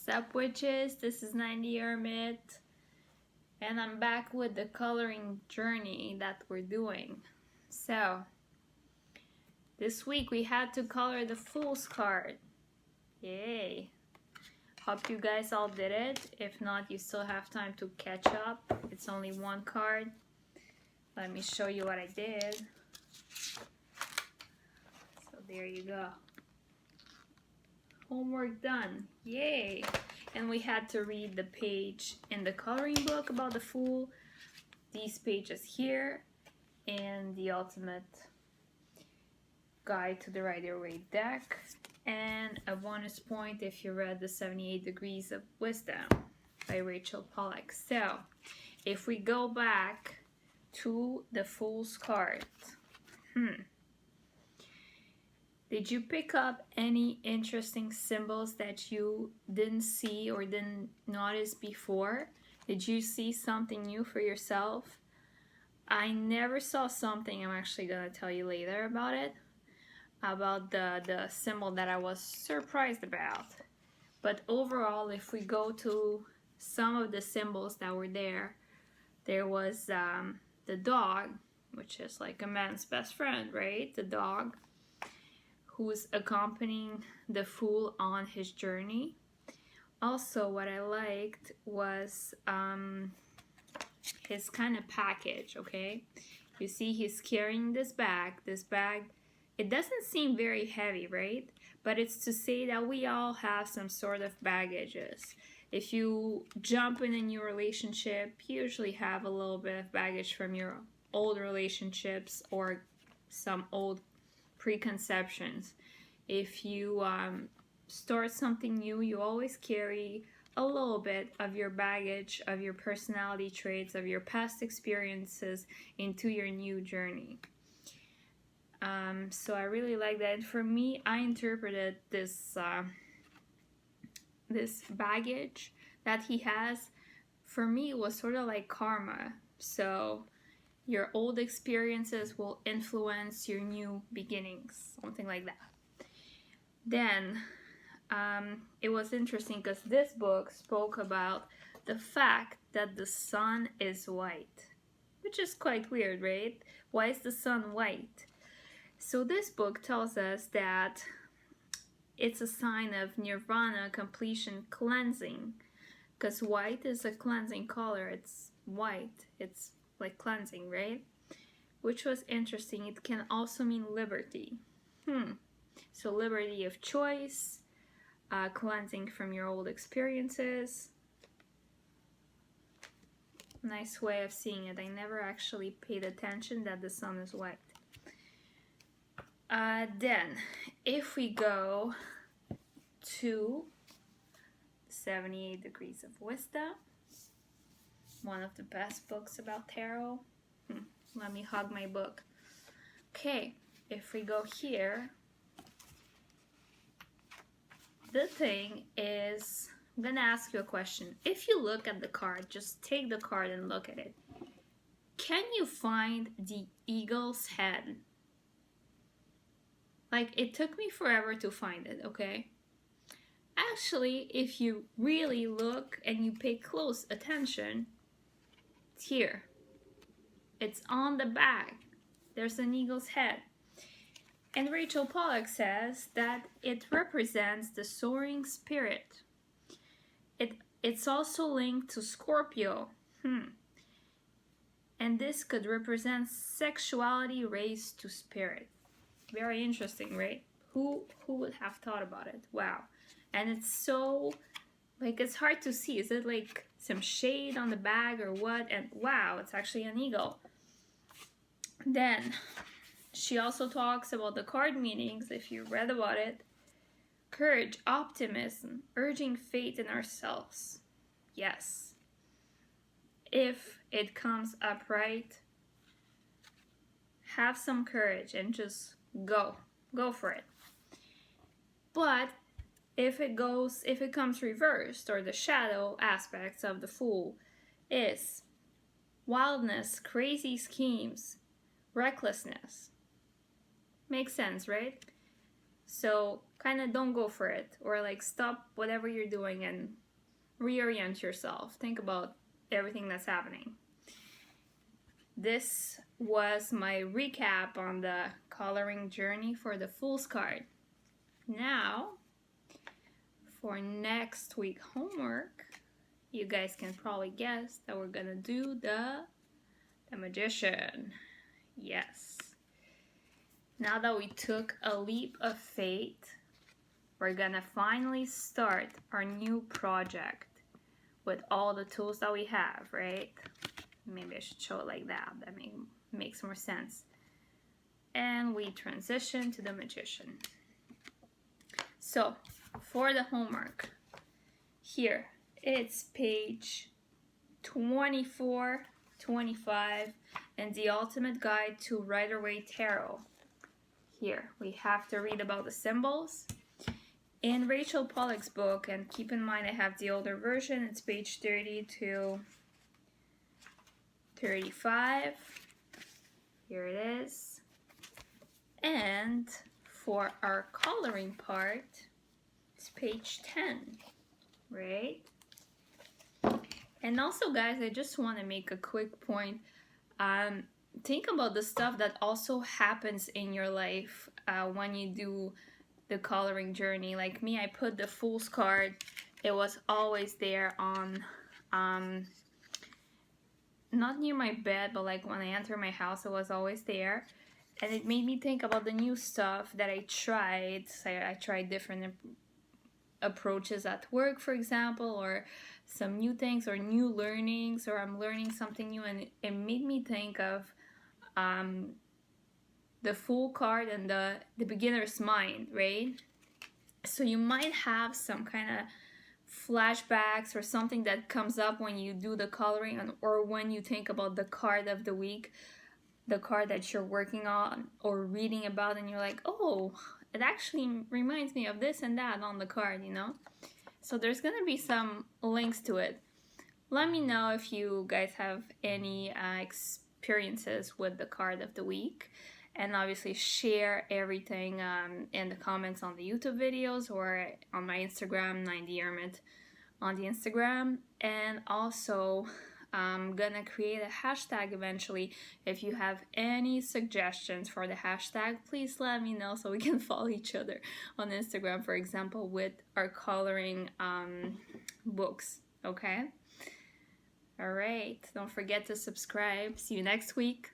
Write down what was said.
Sup witches, this is 90 Hermit, and I'm back with the coloring journey that we're doing. So, this week we had to color the Fool's card. Yay! Hope you guys all did it. If not, you still have time to catch up. It's only one card. Let me show you what I did. So there you go. Homework done. Yay! And we had to read the page in the coloring book about the Fool, these pages here, and the ultimate guide to the Rider-Waite deck, and a bonus point if you read the 78 Degrees of Wisdom by Pollack. So if we go back to the Fool's card, did you pick up any interesting symbols that you didn't see or didn't notice before? Did you see something new for yourself? I never saw something. I'm actually going to tell you later about it, about the symbol that I was surprised about. But overall, if we go to some of the symbols that were there, there was the dog, which is like a man's best friend, right? The dog who's accompanying the Fool on his journey. Also, what I liked was his kind of package, okay? You see he's carrying this bag. This bag, it doesn't seem very heavy, right? But it's to say that we all have some sort of baggages. If you jump in a new relationship, you usually have a little bit of baggage from your old relationships or some old preconceptions. If you start something new, you always carry a little bit of your baggage, of your personality traits, of your past experiences into your new journey. So I really like that. And for me, I interpreted this this baggage that he has, for me, it was sort of like karma. So your old experiences will influence your new beginnings, something like that. Then it was interesting because this book spoke about the fact that the sun is white, which is quite weird, right? Why is the sun white? So this book tells us that it's a sign of nirvana, completion, cleansing, because white is a cleansing color. It's white, it's like cleansing, right? Which was interesting. It can also mean liberty. So liberty of choice, cleansing from your old experiences. Nice way of seeing it. I never actually paid attention that the sun is white. Then, if we go to 78 Degrees of Wisdom, one of the best books about tarot. Let me hug my book. Okay, if we go here, the thing is, I'm gonna ask you a question. If you look at the card, just take the card and look at it. Can you find the eagle's head? Like, it took me forever to find it, okay? Actually, if you really look and you pay close attention, it's here. It's on the bag. There's an eagle's head. And Pollack says that it represents the soaring spirit. It's also linked to Scorpio. And this could represent sexuality raised to spirit. Very interesting, right? Who would have thought about it? Wow. And it's so, like, it's hard to see. Is it like some shade on the bag or what? And wow, it's actually an eagle. Then she also talks about the card meanings, if you read about it. Courage, optimism, urging faith in ourselves. Yes. If it comes upright, have some courage and just go for it. But if it comes reversed, or the shadow aspects of the Fool is wildness, crazy schemes, recklessness. Makes sense, right? So kind of don't go for it, or like stop whatever you're doing and reorient yourself. Think about everything that's happening. This was my recap on the coloring journey for the Fool's card. Now, for next week homework, you guys can probably guess that we're gonna do the Magician. Yes. Now that we took a leap of faith, we're gonna finally start our new project with all the tools that we have, right? Maybe I should show it like that. That makes more sense. And we transition to the Magician. So, for the homework, here, it's page 24, 25, and the Ultimate Guide to Rider-Waite Tarot. Here, we have to read about the symbols. In Rachel Pollack's book, and keep in mind I have the older version, it's page 30 to 35. Here it is. And for our coloring part, it's page 10, right? And also, guys, I just want to make a quick point. Think about the stuff that also happens in your life when you do the coloring journey. Like me, I put the Fool's card. It was always there on, not near my bed, but like when I enter my house, it was always there. And it made me think about the new stuff that I tried. So I tried different approaches at work, for example, or some new things or new learnings, or I'm learning something new, and it made me think of the Fool card and the beginner's mind, right? So you might have some kind of flashbacks or something that comes up when you do the coloring, or when you think about the card of the week, the card that you're working on or reading about, and you're like, oh, it actually reminds me of this and that on the card, you know? So there's gonna be some links to it. Let me know if you guys have any experiences with the card of the week, and obviously share everything in the comments on the YouTube videos or on my Instagram, 90hermit on the Instagram. And also I'm gonna create a hashtag eventually. If you have any suggestions for the hashtag, please let me know so we can follow each other on Instagram, for example, with our coloring books, okay? All right, don't forget to subscribe. See you next week.